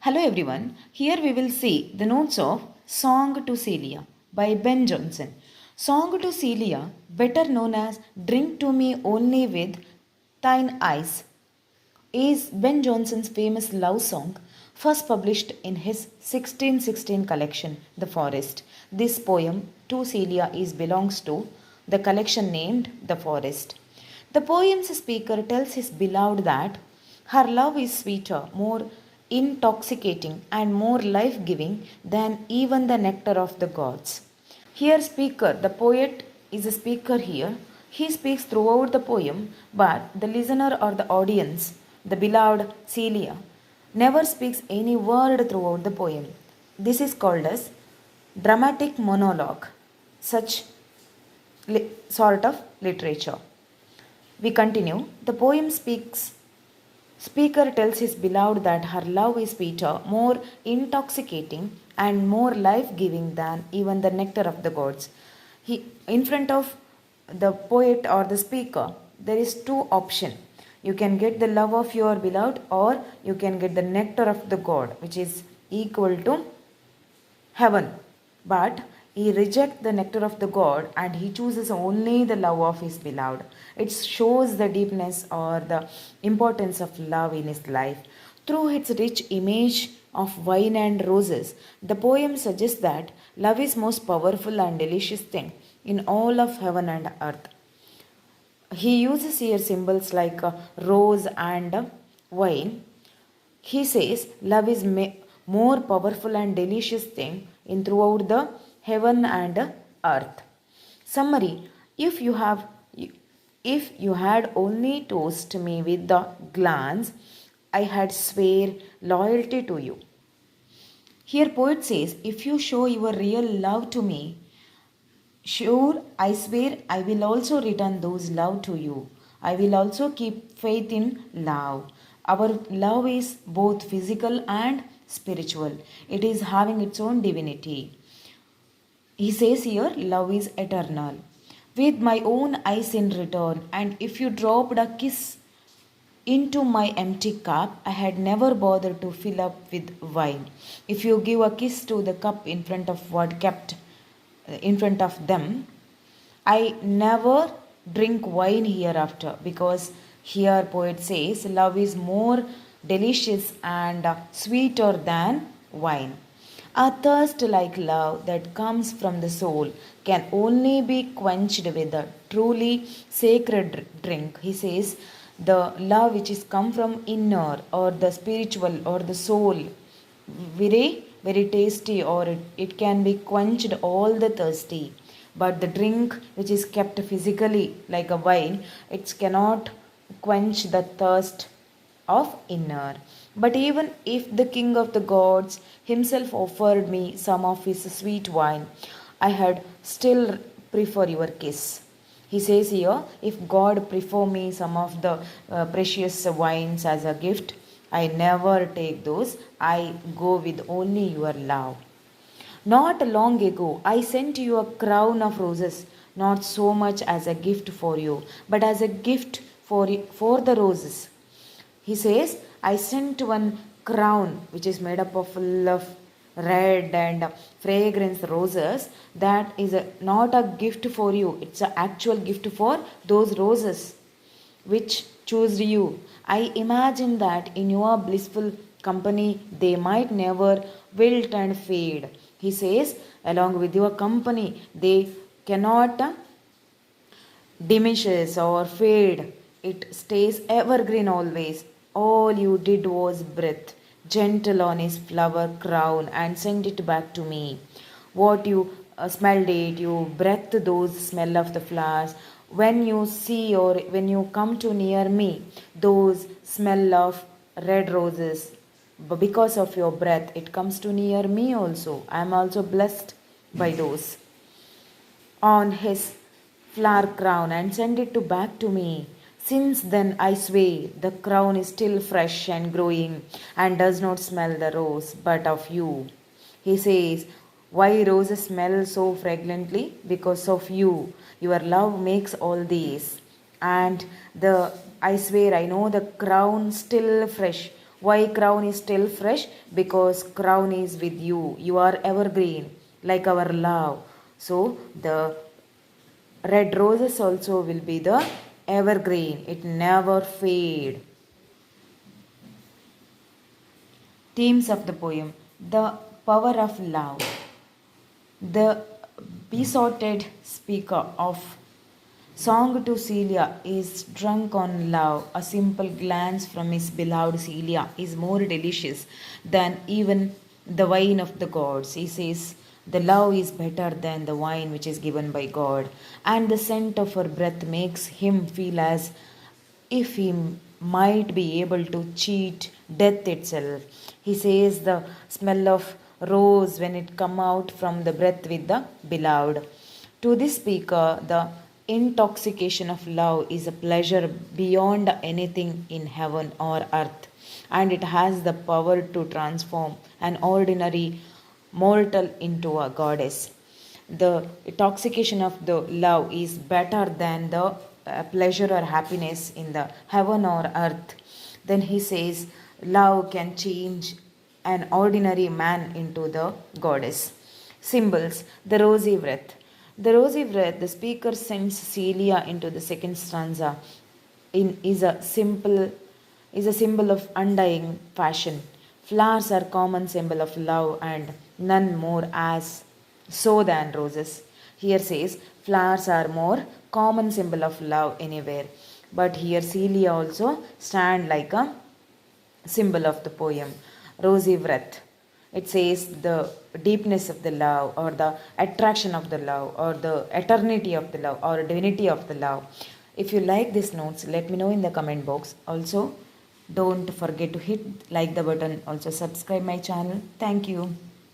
Hello everyone, here we will see the notes of Song to Celia by Ben Jonson. Song to Celia, better known as Drink to Me Only with Thine Eyes, is Ben Jonson's famous love song, first published in his 1616 collection, The Forest. This poem to Celia is belongs to the collection named The Forest. The poem's speaker tells his beloved that her love is sweeter, more intoxicating, and more life giving than even the nectar of the gods. Here, speaker, the poet is a speaker here. He speaks throughout the poem, but the listener or the audience, the beloved Celia, never speaks any word throughout the poem. This is called as dramatic monologue, such sort of literature. We continue. The poem speaker tells his beloved that her love is sweeter, more intoxicating, and more life-giving than even the nectar of the gods. In front of the poet or the speaker, there is two options. You can get the love of your beloved, or you can get the nectar of the god, which is equal to heaven. But he rejects the nectar of the god and he chooses only the love of his beloved. It shows the deepness or the importance of love in his life. Through its rich image of wine and roses, the poem suggests that love is most powerful and delicious thing in all of heaven and earth. He uses here symbols like a rose and a wine. He says love is more powerful and delicious thing in throughout the heaven and earth. Summary: if you had only tossed me with the glance, I had swear loyalty to you. Here poet says, if you show your real love to me, sure, I swear I will also return those love to you. I will also keep faith in love. Our love is both physical and spiritual. It is having its own divinity. He says here, love is eternal. With my own eyes in return, and if you dropped a kiss into my empty cup, I had never bothered to fill up with wine. If you give a kiss to the cup in front of what kept in front of them, I never drink wine hereafter, because here poet says love is more delicious and sweeter than wine. A thirst like love that comes from the soul can only be quenched with a truly sacred drink. He says the love which is come from inner or the spiritual or the soul, very tasty, or it can be quenched all the thirsty. But the drink which is kept physically like a wine, it cannot quench the thirst of inner. But even if the king of the gods himself offered me some of his sweet wine, I had still prefer your kiss. He says here, if God prefer me some of the precious wines as a gift, I never take those. I go with only your love. Not long ago, I sent you a crown of roses, not so much as a gift for you, but as a gift for the roses. He says, I sent one crown which is made up of full of red and fragrance roses. That is not a gift for you, it's an actual gift for those roses which chose you. I imagine that in your blissful company they might never wilt and fade. He says, along with your company, they cannot diminishes or fade. It stays evergreen always. All you did was breathe gentle on his flower crown and send it back to me. What you smelled it, you breathed those smell of the flowers. When you see or when you come to near me, those smell of red roses. But because of your breath, it comes to near me also. I am also blessed by those. On his flower crown and send it to back to me. Since then, I swear, the crown is still fresh and growing and does not smell the rose, but of you. He says, why roses smell so fragrantly? Because of you. Your love makes all these. And I swear, I know the crown still fresh. Why crown is still fresh? Because crown is with you. You are evergreen, like our love. So the red roses also will be the evergreen. It never fade. Themes of the poem. The power of love. The besotted speaker of Song to Celia is drunk on love. A simple glance from his beloved Celia is more delicious than even the wine of the gods. He says, the love is better than the wine which is given by God, and the scent of her breath makes him feel as if he might be able to cheat death itself. He says the smell of rose when it come out from the breath with the beloved. To this speaker, the intoxication of love is a pleasure beyond anything in heaven or earth, and it has the power to transform an ordinary mortal into a goddess. The intoxication of the love is better than the pleasure or happiness in the heaven or earth. Then he says, love can change an ordinary man into the goddess. Symbols, the rosy wreath. The rosy wreath, the speaker sends Celia into the second stanza, is a symbol of undying passion. Flowers are common symbol of love and none more as so than roses. Here says flowers are more common symbol of love anywhere. But here Celia also stand like a symbol of the poem. Rosy wreath. It says the deepness of the love or the attraction of the love or the eternity of the love or divinity of the love. If you like these notes, let me know in the comment box. Also, don't forget to hit like the button. Also subscribe my channel. Thank you.